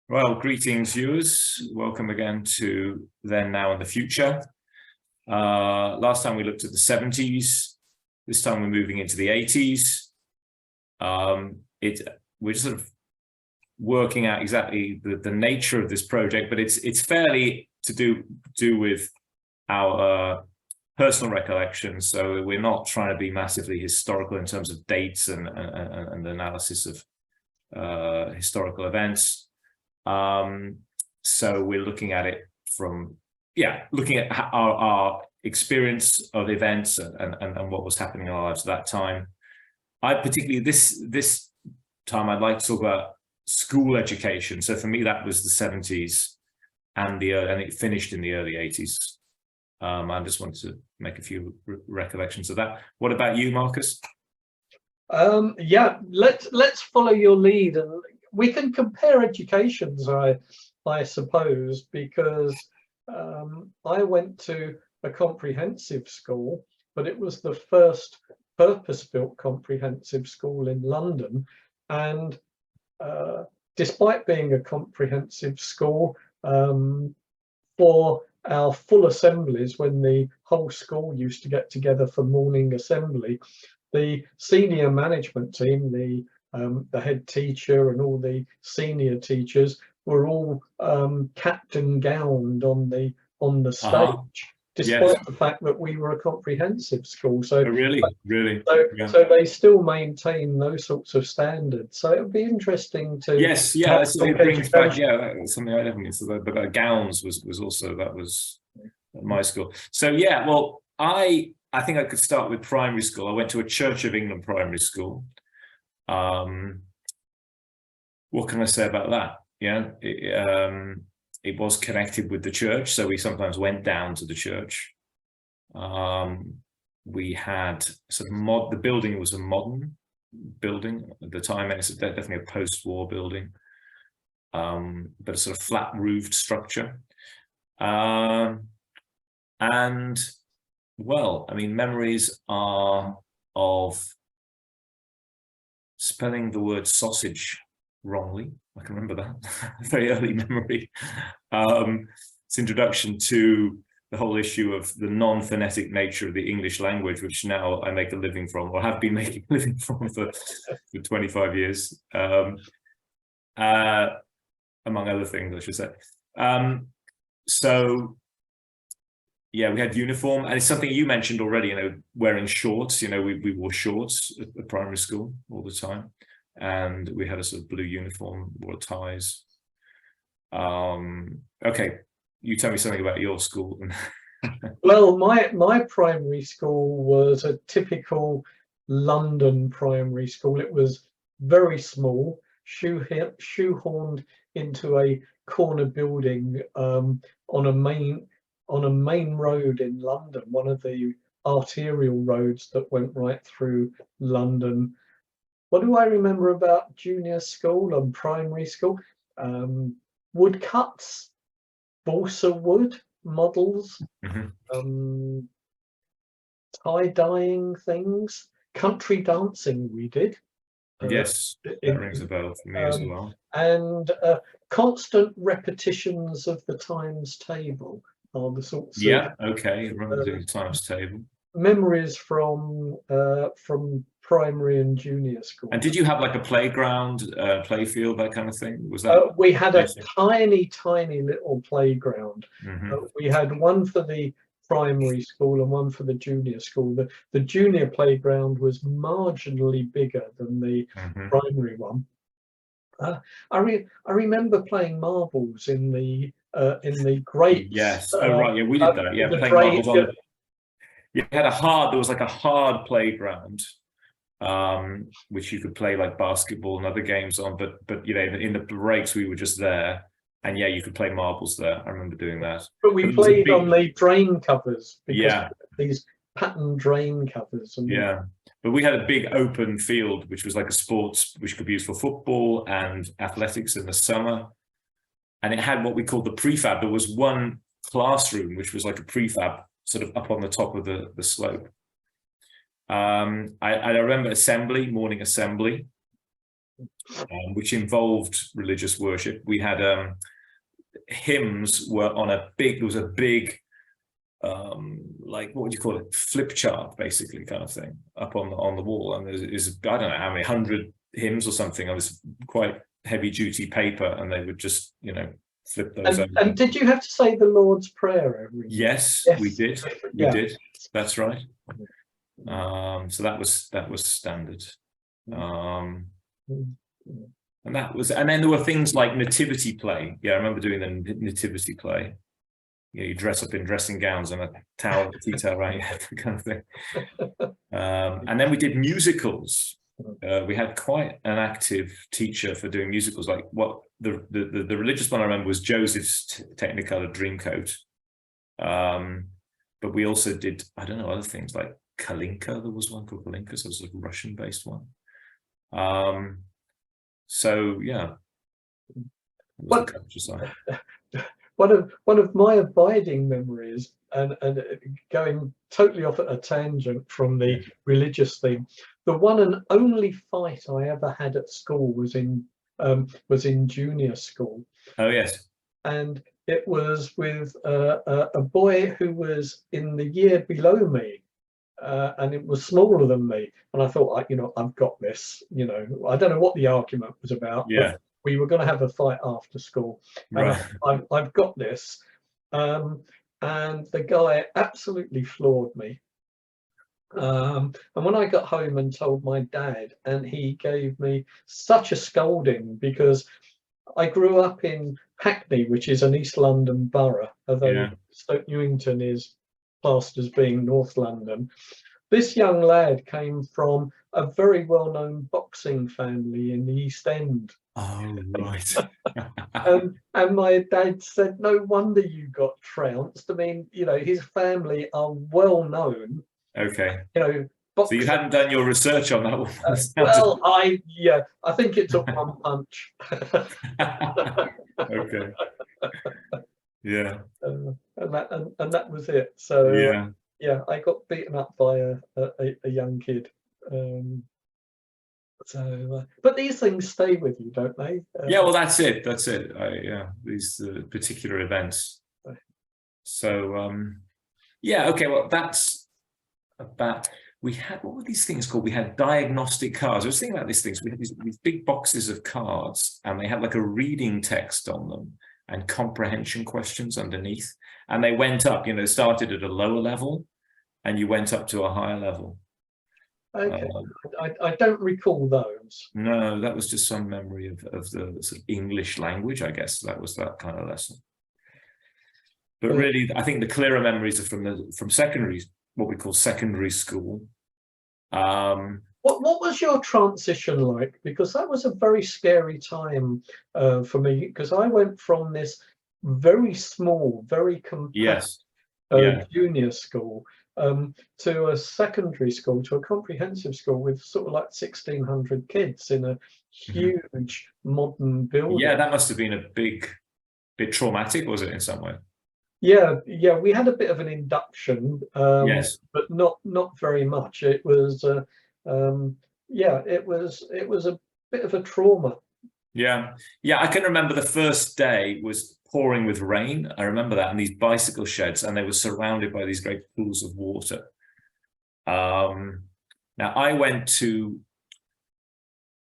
Well, greetings, viewers. Welcome again to Then, Now, and the Future. Last time we looked at the 70s. This time we're moving into the 80s. We're sort of working out exactly the nature of this project, but it's fairly to do with our personal recollections. So we're not trying to be massively historical in terms of dates and analysis of historical events. So we're looking at it from, looking at our experience of events and what was happening in our lives at that time. I particularly, this time, I'd like to talk about school education. So for me, that was the 70s and it finished in the early 80s. I just wanted to make a few recollections of that. What about you, Marcus? Let's follow your lead, and we can compare educations, I suppose, because I went to a comprehensive school, but it was the first purpose-built comprehensive school in London. And despite being a comprehensive school, for our full assemblies, when the whole school used to get together for morning assembly, the senior management team, the head teacher and all the senior teachers were all capped and gowned on the stage, despite the fact that we were a comprehensive school. So really, so they still maintain those sorts of standards. So it would be interesting to it brings back something I definitely. So the gowns was also, that was at my school. So well, I think I could start with primary school. I went to a Church of England primary school. What can I say about that? It was connected with the church, so we sometimes went down to the church. We had the building was a modern building at the time, and it's definitely a post-war building, but a sort of flat-roofed structure. And well, I mean, memories are of spelling the word sausage wrongly. I can remember that. Very early memory. It's introduction to the whole issue of the non-phonetic nature of the English language, which now I make a living from, or have been making a living from for 25 years, among other things, I should say. So yeah, we had uniform, and it's something you mentioned already, wearing shorts. We wore shorts at primary school all the time, and we had a sort of blue uniform, wore ties. Okay, you tell me something about your school. Well, my primary school was a typical London primary school. It was very small, shoehorned into a corner building on a main road in London, one of the arterial roads that went right through London. What do I remember about junior school and primary school? Woodcuts, balsa wood models, tie-dyeing things, country dancing we did. Yes, that rings a bell for me as well. And constant repetitions of the times table are the sorts of okay, remember the times table. Memories from primary and junior school. And did you have like a playground, playfield, that kind of thing? Was that? We had a tiny little playground. We had one for the primary school and one for the junior school. The junior playground was marginally bigger than the primary one. I remember playing marbles in the grates. Yes. Right. Yeah, we did that. Yeah, playing marbles on. There was like a hard playground, which you could play like basketball and other games on. But in the breaks we were just there, and you could play marbles there. I remember doing that. But we played on the drain covers because these pattern drain covers. But we had a big open field, which was like a sports, which could be used for football and athletics in the summer. And it had what we called the prefab. There was one classroom, which was like a prefab, sort of up on the top of the slope. I remember morning assembly. which involved religious worship. We had hymns were on there was a big like, what would you call it, flip chart, basically, kind of thing, up on the wall, and there's I don't know how many 100 hymns or something on this quite heavy duty paper, and they would just, you know, flip those over. And did you have to say the Lord's Prayer every? Yes, we did. We did. That's right. So that was standard. And then there were things like nativity play. Yeah, I remember doing the nativity play. You know, you dress up in dressing gowns and a towel, tea towel around your head, kind of thing. And then we did musicals. We had quite an active teacher for doing musicals. Like what the religious one I remember was Joseph's Technicolor Dreamcoat. But we also did, I don't know, other things like Kalinka. There was one called Kalinka, so it was a Russian-based one. So yeah, what one of my abiding memories, and going totally off at a tangent from the religious theme, the one and only fight I ever had at school was in junior school. Oh yes. And it was with a boy who was in the year below me, and it was smaller than me. And I thought, you know, I've got this. You know, I don't know what the argument was about. Yeah. But we were going to have a fight after school. And Right. I've got this. And the guy absolutely floored me. And when I got home and told my dad, and he gave me such a scolding, because I grew up in Hackney, which is an East London borough, although Stoke Newington is classed as being North London. This young lad came from a very well-known boxing family in the East End. Oh, right. And my dad said, no wonder you got trounced. I mean, you know, his family are well known. Okay. You know, boxing. So you hadn't done your research on that one? Well, I think it took one punch. Okay. Yeah. And that was it. So yeah, I got beaten up by a young kid. But these things stay with you, don't they? Yeah, well, that's it. That's it. These particular events. So yeah, okay. Well, that's about. We had, what were these things called? We had diagnostic cards. I was thinking about these things. We had these big boxes of cards, and they had like a reading text on them and comprehension questions underneath. And they went up, you know, started at a lower level and you went up to a higher level. Okay. I don't recall those. No, that was just some memory of the sort of English language, I guess. That was that kind of lesson. But really, I think the clearer memories are from secondary, what we call secondary school. What was your transition like? Because that was a very scary time for me, because I went from this very small, very compact junior school to a secondary school, to a comprehensive school with sort of like 1,600 kids in a huge modern building. Yeah, that must have been a bit traumatic, was it, in some way? Yeah, we had a bit of an induction, but not very much. It was it was a bit of a trauma. Yeah, I can remember the first day was pouring with rain. I remember that, and these bicycle sheds, and they were surrounded by these great pools of water. Now I went to,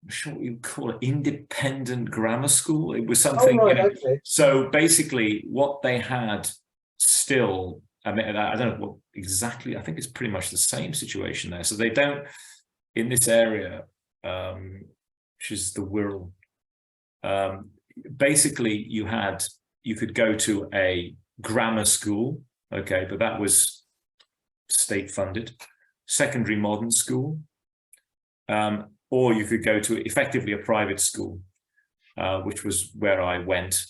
I'm sure what you call it, independent grammar school. It was something. Oh, right, okay. So basically, what they had still, I mean, I don't know what exactly. I think it's pretty much the same situation there. So they don't, in this area, which is the Wirral. Basically, you could go to a grammar school, okay, but that was state funded, secondary modern school, or you could go to effectively a private school, which was where I went.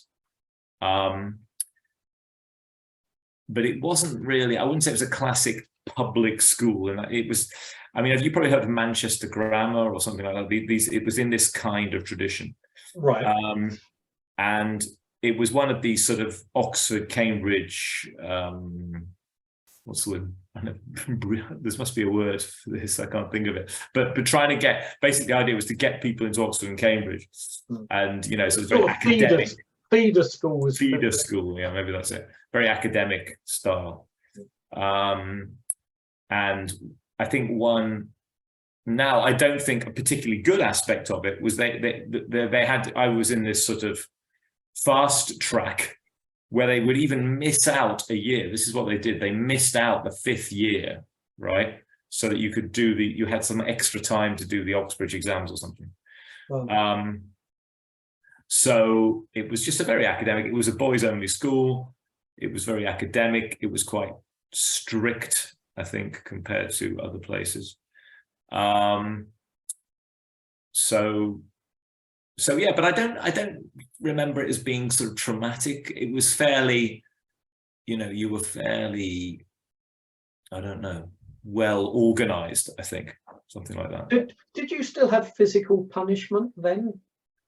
But it wasn't really, I wouldn't say it was a classic public school. And it was, I mean, have you probably heard of Manchester Grammar or something like that? It was in this kind of tradition. Right. And it was one of these sort of Oxford, Cambridge what's the word? I know, there must be a word for this. I can't think of it. But trying to get, basically the idea was to get people into Oxford and Cambridge, and you know, so it's very academic. Feeder schools. Feeder school, yeah, maybe that's it. Very academic style. And I think one, now I don't think a particularly good aspect of it was they had, I was in this sort of fast track where they would even miss out a year. This is what they did. They missed out the 5th year, right? So that you could do you had some extra time to do the Oxbridge exams or something. Wow. So it was just a very academic, it was a boys only school. It was very academic. It was quite strict, I think, compared to other places. So yeah, but I don't remember it as being sort of traumatic. It was fairly, you know, you were fairly, I don't know, well organized, I think, something like that. Did you still have physical punishment then?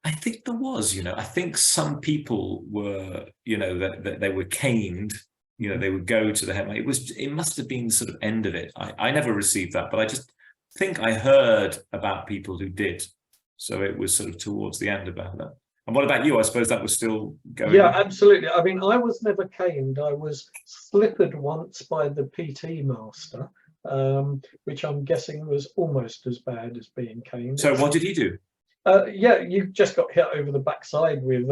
I think there was, you know, I think some people were, you know, that they were caned, you know, they would go to the head. It must have been sort of end of it. I never received that, but I just think I heard about people who did. So it was sort of towards the end about that. And what about you? I suppose that was still going. Yeah, absolutely. I mean, I was never caned. I was slippered once by the PT master, which I'm guessing was almost as bad as being caned. So what did he do? Yeah, you just got hit over the backside with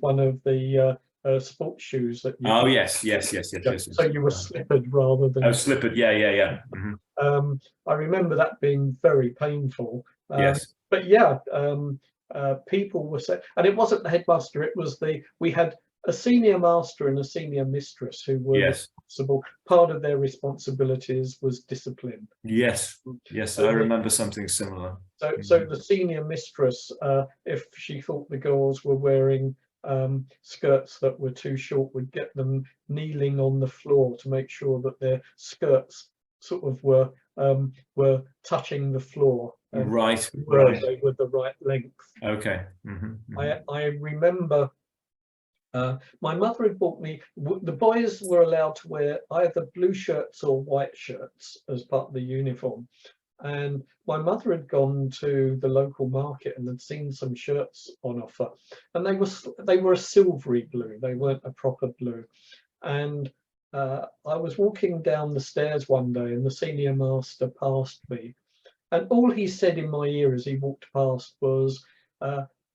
one of the sports shoes that you. Oh yes. So you were slippered rather than. Oh, slippered. Yeah. Mm-hmm. I remember that being very painful. Yes. But yeah, people were saying, and it wasn't the headmaster. It was we had a senior master and a senior mistress who were responsible. Part of their responsibilities was discipline. Yes, so I remember something similar. So the senior mistress, if she thought the girls were wearing skirts that were too short, would get them kneeling on the floor to make sure that their skirts sort of were touching the floor. Right. They were the right length. Okay. Mm-hmm. I remember my mother had bought me, the boys were allowed to wear either blue shirts or white shirts as part of the uniform. And my mother had gone to the local market and had seen some shirts on offer, and they were a silvery blue. They weren't a proper blue. And I was walking down the stairs one day, and the senior master passed me, and all he said in my ear as he walked past was,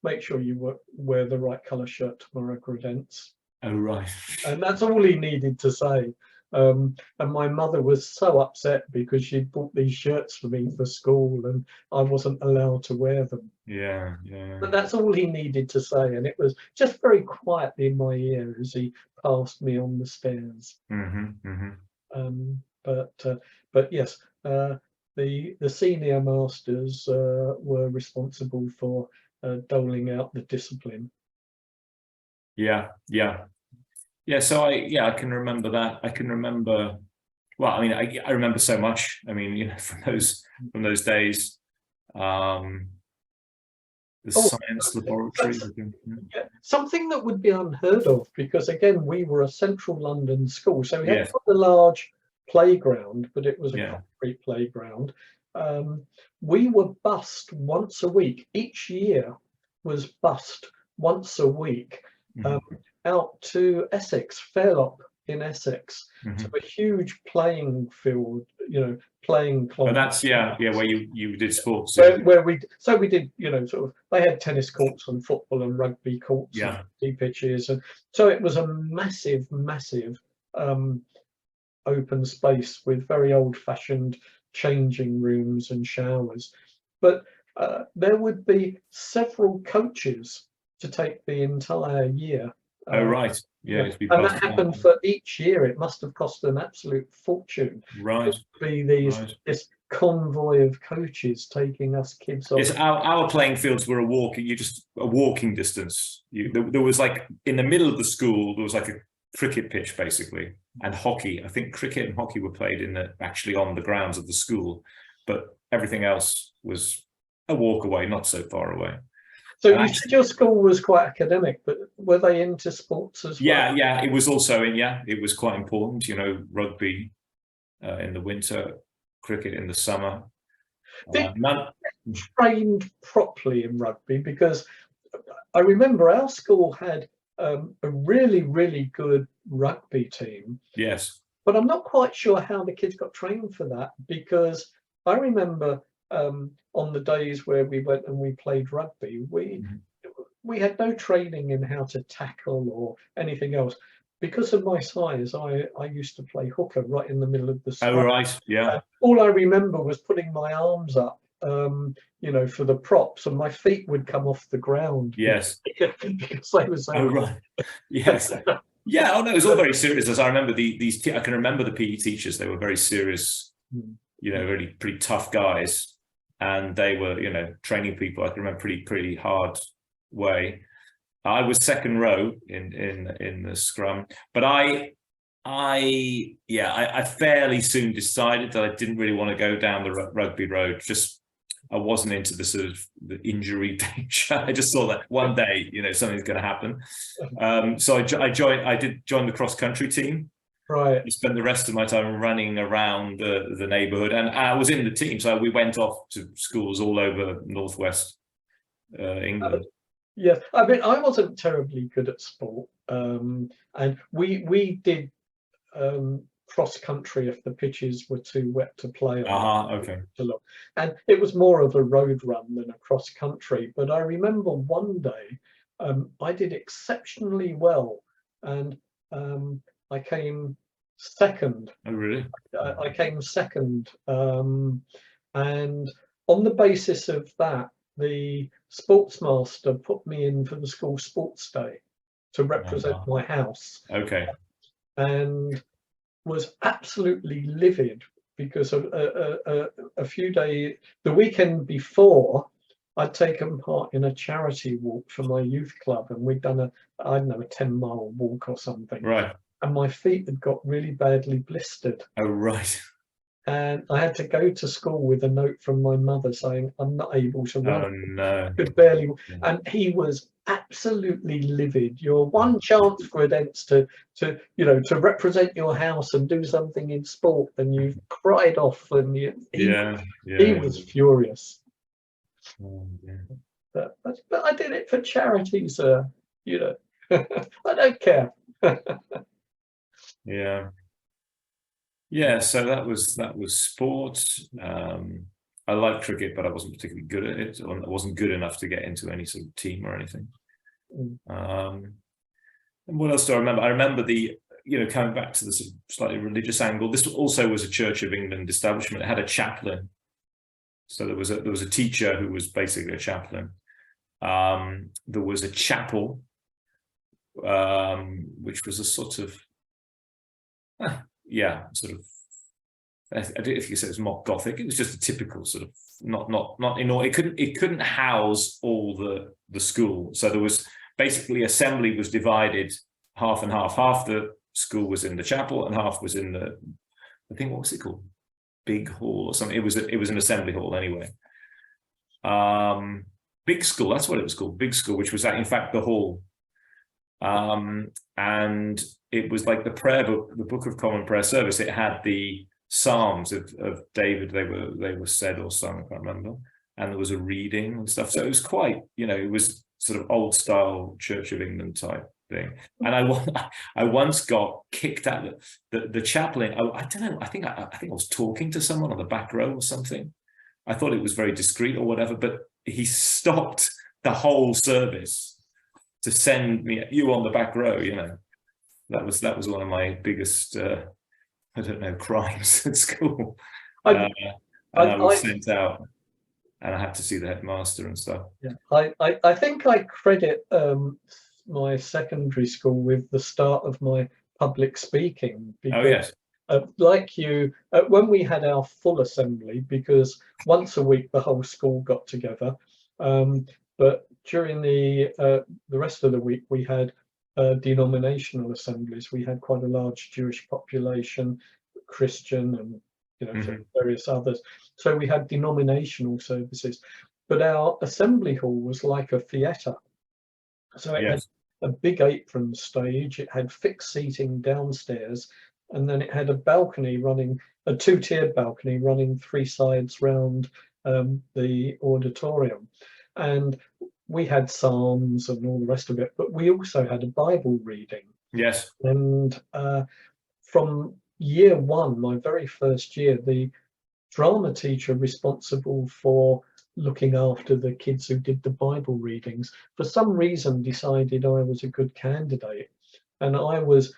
"Make sure you wear the right colour shirt tomorrow, Credence." Oh right. And that's all he needed to say. And my mother was so upset because she'd bought these shirts for me for school and I wasn't allowed to wear them. Yeah. But that's all he needed to say, and it was just very quietly in my ear as he passed me on the stairs. But yes, the senior masters were responsible for doling out the discipline. Yeah. So I can remember that. I can remember. Well, I mean, I remember so much. I mean, you know, from those days. The science laboratory. Yeah, something that would be unheard of, because again, we were a central London school, so we had quite a large playground, but it was a concrete playground. We were bussed once a week. Each year was bussed once a week out to Essex, Fairlop in Essex, to a huge playing field, you know, playing club. Oh, that's where you did sports. Where we did, you know, sort of, they had tennis courts and football and rugby courts, and pitches, and so it was a massive open space with very old-fashioned changing rooms and showers. But there would be several coaches to take the entire year. Oh right, yeah. And that happened for each year. It must have cost an absolute fortune. Right. To be this convoy of coaches taking us kids off. Yes, our playing fields were a walking distance. There was, like, in the middle of the school, there was like a cricket pitch basically, and hockey. I think cricket and hockey were played actually on the grounds of the school, but everything else was a walk away, not so far away. So And you said your school was quite academic, but were they into sports as well? yeah, it was also it was quite important, you know, rugby in the winter, cricket in the summer. Did None, trained properly in rugby? Because I remember our school had a really, really good rugby team, yes. but I'm not quite sure how the kids got trained for that, because I remember on the days where we went and we played rugby, we had no training in how to tackle or anything else. Because of my size, I used to play hooker right in the middle of the Oh, scrum. right. Yeah. All I remember was putting my arms up, you know, for the props, and my feet would come off the ground Yes. because they were so. Oh, right. Yes. Yeah. Oh, no, it was all very serious. As I remember I can remember the PE teachers. They were very serious, you know, really pretty tough guys. And they were, you know, training people. I can remember pretty hard way. I was second row in the scrum, but I fairly soon decided that I didn't really want to go down the rugby road. Just I wasn't into the sort of the injury danger. I just saw that one day, you know, something's going to happen. So I did join the cross country team. Right. I spent the rest of my time running around the neighborhood, and I was in the team. So we went off to schools all over northwest England. Yes, I mean, I wasn't terribly good at sport, and we did cross country if the pitches were too wet to play on. Okay. And it was more of a road run than a cross country. But I remember one day I did exceptionally well, and I came second. Oh, really? I came second, and on the basis of that, the sportsmaster put me in for the school sports day to represent my house. Okay. And was absolutely livid because a few days, the weekend before, I'd taken part in a charity walk for my youth club, and we'd done I don't know, a 10-mile walk or something. Right. And my feet had got really badly blistered. Oh, right. And I had to go to school with a note from my mother saying I'm not able to run. Oh, no. I could barely. And he was absolutely livid. Your one chance, Credence, to you know, to represent your house and do something in sport, and you've cried off, and he was furious. Oh, yeah. But I did it for charity, sir. You know, I don't care. Yeah. Yeah, so that was sport. I liked cricket, but I wasn't particularly good at it. I wasn't good enough to get into any sort of team or anything. And what else do I remember? I remember coming back to the sort of slightly religious angle. This also was a Church of England establishment. It had a chaplain. So there was a teacher who was basically a chaplain. There was a chapel, which was a sort of sort of, I don't know if you say it was mock Gothic. It was just a typical sort of not in all. It couldn't house all the school. So there was basically assembly was divided half and half. Half the school was in the chapel and half was in the, I think, what was it called? Big hall or something. It was an assembly hall anyway. Big school, that's what it was called. Big school, which was in fact the hall. And it was like the prayer book, the Book of Common Prayer Service. It had the Psalms of David. They were said or sung, I can't remember. And there was a reading and stuff. So it was quite, it was sort of old style Church of England type thing. And I once got kicked out. The chaplain. I don't know. I think I was talking to someone on the back row or something. I thought it was very discreet or whatever, but he stopped the whole service to send me you on the back row. That was one of my biggest crimes at school. I was sent out, and I had to see the headmaster and stuff. Yeah, I think I credit my secondary school with the start of my public speaking. Because, oh yes. Like you, when we had our full assembly, because once a week the whole school got together, but during the rest of the week we had denominational assemblies. We had quite a large Jewish population, Christian, and various others. So we had denominational services. but our assembly hall was like a theatre. So it had Yes. a big apron stage, it had fixed seating downstairs, and then it had a balcony running, a two-tiered balcony running three sides round the auditorium. And we had psalms and all the rest of it, but we also had a Bible reading. Yes. And from year one, my very first year, the drama teacher responsible for looking after the kids who did the Bible readings, for some reason decided I was a good candidate. And I was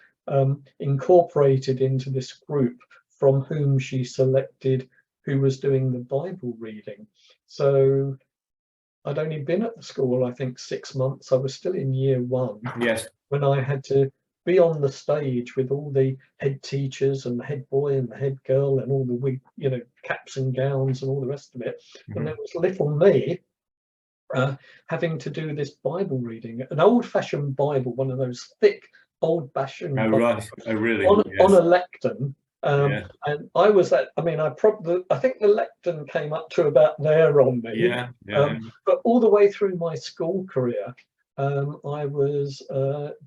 incorporated into this group from whom she selected who was doing the Bible reading. So I'd only been at the school, I think, 6 months. I was still in year one. Yes. When I had to be on the stage with all the head teachers and the head boy and the head girl and all the wig, caps and gowns and all the rest of it. Mm-hmm. And there was little me having to do this Bible reading, an old-fashioned Bible, one of those thick, old-fashioned Oh, right. Oh, really? on Yes. a lectern. Yeah. And I was at, I think the lectern came up to about there on me. Yeah. Yeah. But all the way through my school career, I was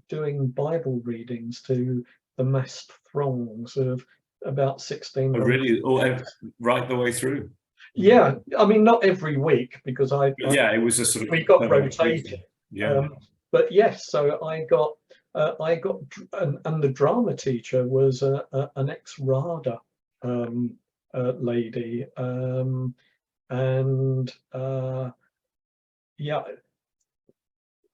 doing Bible readings to the massed throngs of about 16. Oh, really? Right the way through? Yeah, I mean, not every week because Yeah, it was a sort of. we got rotated. Yeah. But yes, so I got, and the drama teacher was an ex-RADA lady, and yeah,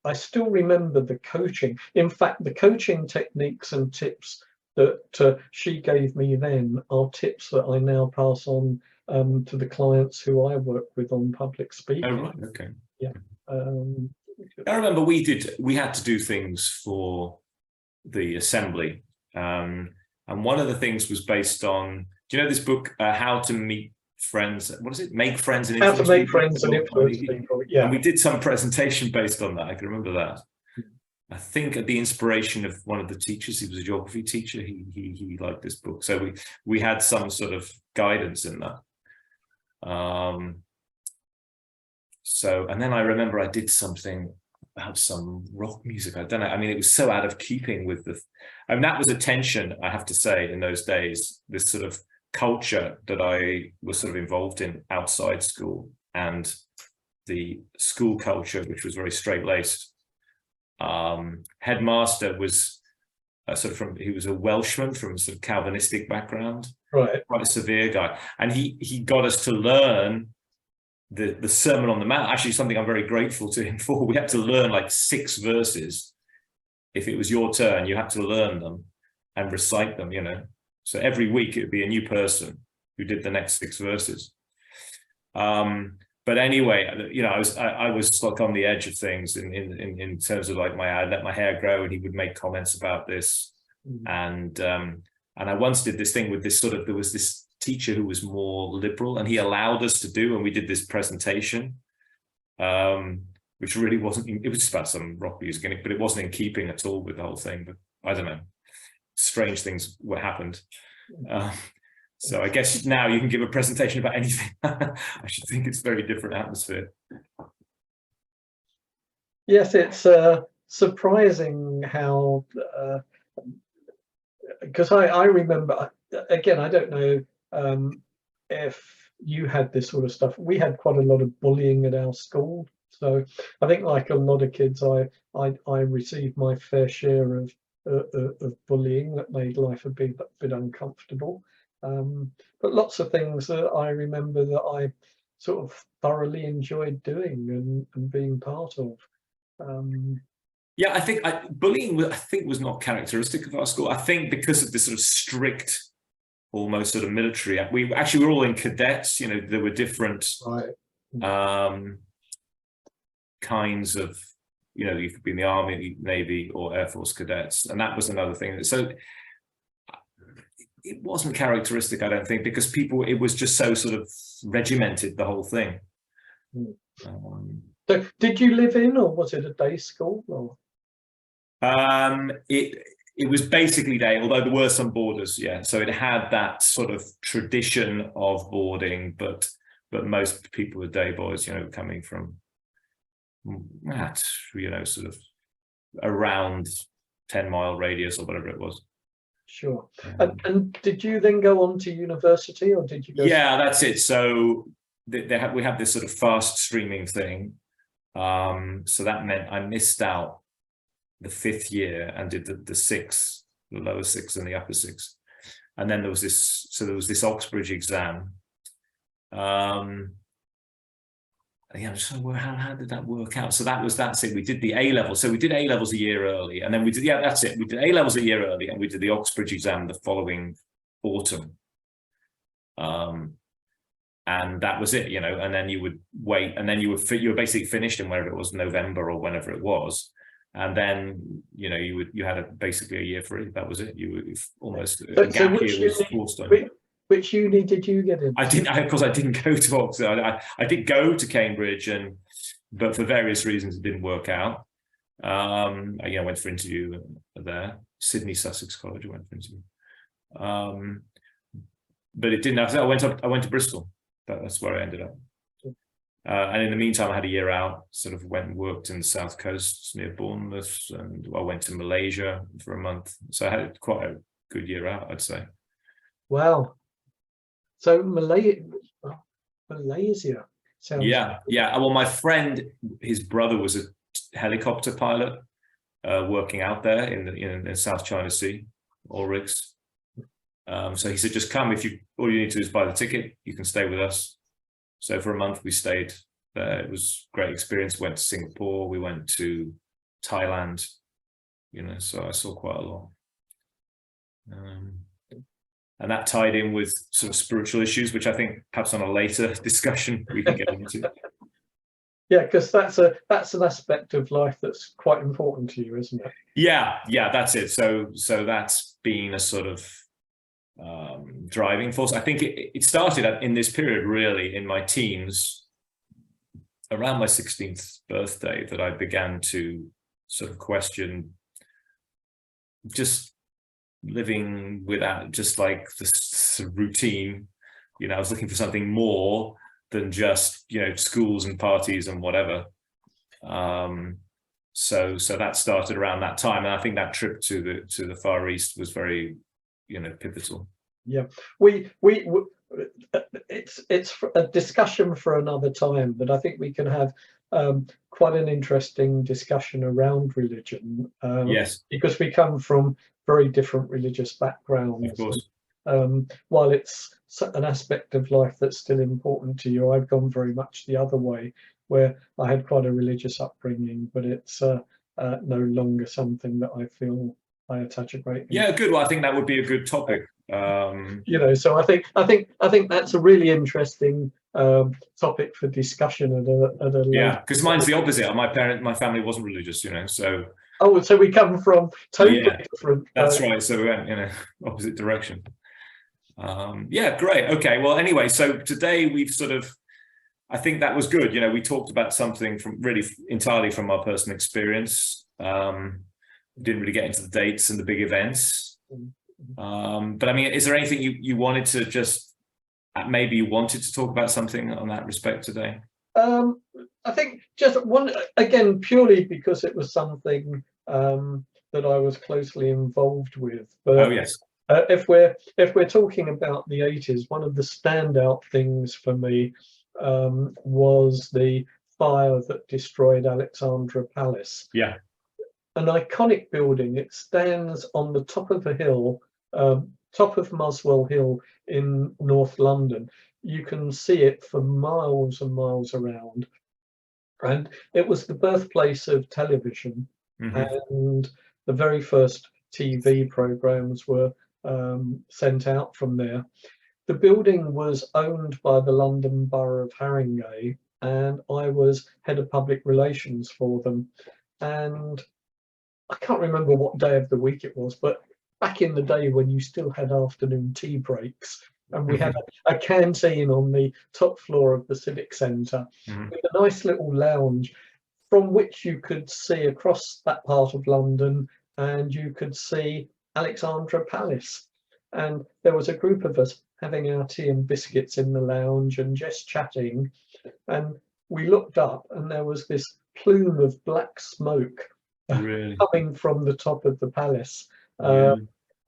I still remember the coaching. In fact, the coaching techniques and tips that she gave me then are tips that I now pass on to the clients who I work with on public speaking. Oh, right. Okay. Yeah. I remember we had to do things for the assembly, and one of the things was based on, do you know this book, How to Meet Friends? What is it? Make Friends and How Influence to Make People? Friends and Influence People. Yeah. And we did some presentation based on that. I can remember that. I think at the inspiration of one of the teachers, he was a geography teacher. He liked this book, so we had some sort of guidance in that. So, and then I remember I did something about some rock music. I don't know. I mean, it was so out of keeping with I mean, that was a tension, I have to say, in those days, this sort of culture that I was sort of involved in outside school and the school culture, which was very straight-laced. Headmaster was he was a Welshman from a sort of Calvinistic background, right? Quite a severe guy, and he got us to learn the Sermon on the Mount. Actually, something I'm very grateful to him for. We had to learn like 6 verses. If it was your turn, you had to learn them and recite them. So every week it would be a new person who did the next 6 verses. But anyway, I was like on the edge of things in terms of like I let my hair grow, and he would make comments about this. And I once did this thing with this there was this teacher who was more liberal, and he allowed us to do, and we did this presentation, which really wasn't, it was just about some rock music in it, but it wasn't in keeping at all with the whole thing. But I don't know, strange things happened. So I guess now you can give a presentation about anything. I should think it's a very different atmosphere. Yes, it's surprising how, because I remember, again, I don't know if you had this sort of stuff. We had quite a lot of bullying at our school. So I think, like a lot of kids, I received my fair share of bullying that made life a bit uncomfortable. But lots of things that I remember that I sort of thoroughly enjoyed doing and being part of. Yeah, I think bullying was not characteristic of our school. I think because of this sort of strict, almost sort of military. We were all in cadets. There were different kinds of. You could be in the Army, Navy, or Air Force cadets, and that was another thing. So it wasn't characteristic, I don't think, because it was just so sort of regimented, the whole thing. So did you live in, or was it a day school? Or? It was basically day, although there were some boarders, yeah. So it had that sort of tradition of boarding, but but most people were day boys, you know, coming from that, you know, sort of around 10-mile radius or whatever it was. Sure. And did you then go on to university, or did you go? Yeah, that's it. So we have this sort of fast streaming thing. So that meant I missed out the 5th year and did the 6, the lower 6 and the upper 6. And then there was this Oxbridge exam. Yeah, so how did that work out? So that's it. We did the A level. So we did A levels a year early, and then we did, yeah, that's it. We did A levels a year early, and we did the Oxbridge exam the following autumn. And that was it, you know. And then you would wait, and then you were basically finished in wherever it was, November or whenever it was. And then, you know, you had basically a year free. That was it. You were almost a gap year was forced on you. Which uni did you get in? I didn't, of course, I didn't go to Oxford. I did go to Cambridge, but for various reasons it didn't work out. I went for interview there, Sydney Sussex College. I went for interview, but it didn't. I went to Bristol. That's where I ended up. And in the meantime, I had a year out. Sort of went and worked in the South Coast near Bournemouth, and I went to Malaysia for a month. So I had quite a good year out, I'd say. Wow. So Malaysia sounds. Yeah. Well, my friend, his brother was a helicopter pilot, working out there in the South China Sea, Ulrichs. So he said, just come. All you need to do is buy the ticket. You can stay with us. So for a month we stayed there. It was a great experience. Went to Singapore. We went to Thailand. You know, so I saw quite a lot. And that tied in with sort of spiritual issues, which I think perhaps on a later discussion we can get into. Yeah, because that's an aspect of life that's quite important to you, isn't it? Yeah, that's it. So that's been a sort of driving force. I think it started in this period, really, in my teens, around my 16th birthday, that I began to sort of question just living without just like this routine. You know, I was looking for something more than just, you know, schools and parties and whatever. So that started around that time, and I think that trip to the Far East was very, you know, pivotal. Yeah, it's a discussion for another time, but I think we can have quite an interesting discussion around religion. Yes, because we come from very different religious backgrounds. of course. While it's an aspect of life that's still important to you, I've gone very much the other way, where I had quite a religious upbringing, but it's no longer something that I feel I attach a great. Yeah, good. Well, I think that would be a good topic. You know, so I think that's a really interesting topic for discussion at a yeah, because mine's the opposite. My family wasn't religious, you know, so. Oh, so we come from totally different. That's right. So we went in an opposite direction. Yeah, great. Okay. Well, anyway, so today we've sort of, I think that was good. You know, we talked about something from really entirely from our personal experience. Didn't really get into the dates and the big events. But I mean, is there anything you wanted to just, maybe you wanted to talk about something on that respect today? I think just one, again, purely because it was something that I was closely involved with. But oh yes. If we're talking about the 80s, one of the standout things for me was the fire that destroyed Alexandra Palace. Yeah. An iconic building. It stands on the top of a hill, top of Muswell Hill in North London. You can see it for miles and miles around. And it was the birthplace of television. And the very first TV programs were sent out from there. The building was owned by the London Borough of Haringey, and I was head of public relations for them. And I can't remember what day of the week it was, but back in the day when you still had afternoon tea breaks, and we had a canteen on the top floor of the Civic Centre with a nice little lounge from which you could see across that part of London, and you could see Alexandra Palace. And there was a group of us, having our tea and biscuits in the lounge and just chatting. And we looked up and there was this plume of black smoke Really? coming from the top of the palace. Yeah.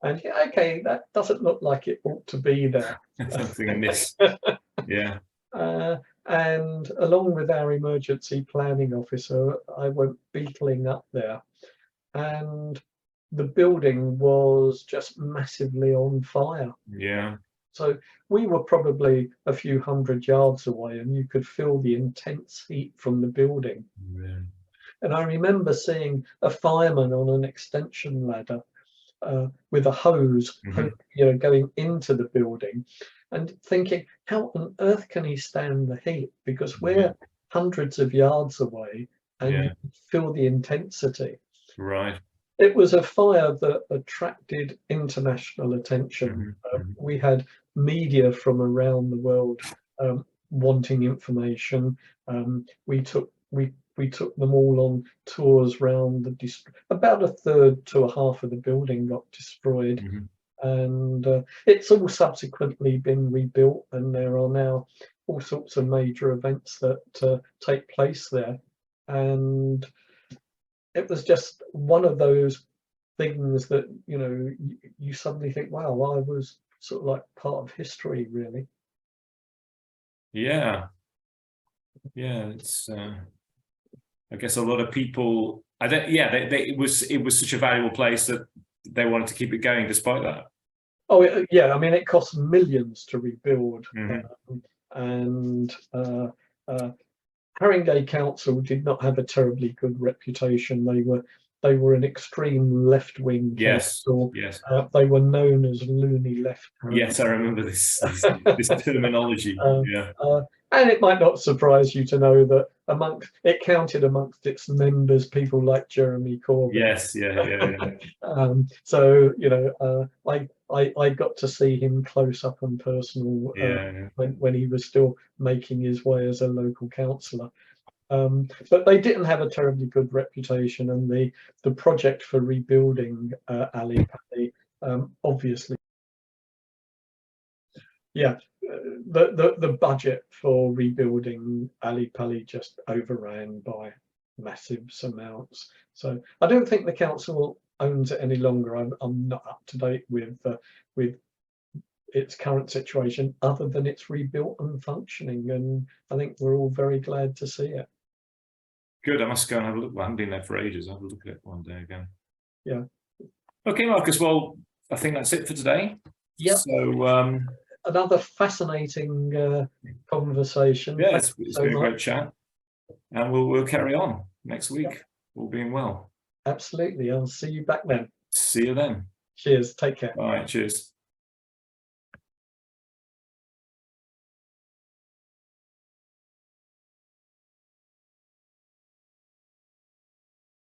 And yeah, okay, that doesn't look like it ought to be there. Something amiss. Yeah. And along with our emergency planning officer, I went beetling up there, and the building was just massively on fire. Yeah. So we were probably a few hundred yards away, and you could feel the intense heat from the building. Really. And I remember seeing a fireman on an extension ladder with a hose, going into the building, and thinking, how on earth can he stand the heat? Because we're hundreds of yards away, and you can feel the intensity. Right. It was a fire that attracted international attention. We had media from around the world wanting information. We took them all on tours round the district. About a third to a half of the building got destroyed, and it's all subsequently been rebuilt, and there are now all sorts of major events that take place there. And it was just one of those things that, you know, you suddenly think, wow, I was sort of like part of history, really. Yeah. It's I guess a lot of people, it was such a valuable place that they wanted to keep it going despite that. Oh yeah, I mean, it cost millions to rebuild. And Haringey Council did not have a terribly good reputation. They were an extreme left-wing council. Yes. They were known as loony left. Yes, I remember this terminology. And it might not surprise you to know that it counted amongst its members people like Jeremy Corbyn. Yes, So, you know, I got to see him close up and personal when he was still making his way as a local councillor. But they didn't have a terribly good reputation, and the project for rebuilding Ali Pali, obviously, the budget for rebuilding Ali Pali just overran by massive amounts. So I don't think the council owns it any longer. I'm not up to date with its current situation, other than it's rebuilt and functioning, and I think we're all very glad to see it. Good. I must go and have a look. Well, I haven't been there for ages. I'll have a look at it one day again. Yeah. Okay, Marcus. Well, I think that's it for today. Yep. So another fascinating conversation. Yeah, it's been a great chat, and we'll carry on next week, all being well. Absolutely. I'll see you back then. See you then. Cheers. Take care. All right. Cheers.